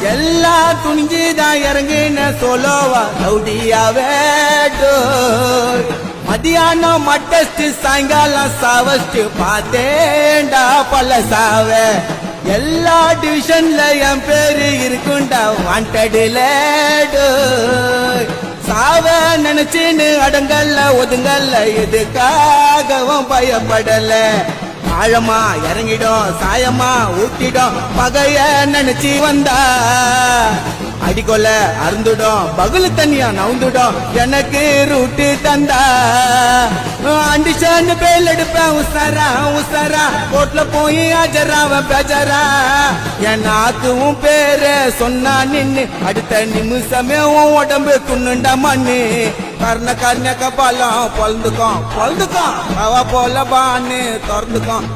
எல்லாம் துணிஞ்சுதான் இறங்குன சோலோவா ரவுடியாவே மதியானம் மட்டஸ்ட் சாயங்காலம் சாவஸ்ட் பார்த்தேன்டா பல சாவ எல்லா டிவிஷன்ல என் பேரு இருக்குண்டா வாண்டடுல சாவ நினைச்சுன்னு அடங்கல்ல ஒதுங்கல்ல எதுக்காகவும் பயப்படல ஆழமா இறங்கிடும் சாயமா ஊட்டிடும் பகைய நினைச்சு வந்தா அடிக்கொள்ள அருந்துடும் பகுல தனியா நவுந்துடும் எனக்கு ரூட்டு தந்தா அண்டிஷன் பேல் எடுப்பேன் உசாரா உசாரா கோட்ல போய் அஜராவ பேஜரா என் நாக்குவும் பேரு சொன்னா நின்னு அடுத்த நிமிஷமே உன் உடம்பு துண்ணுண்ட மண்ணு கர்ண கபாலம் பொழுதுக்கும் அவ போல பான்னு திறந்துக்கும்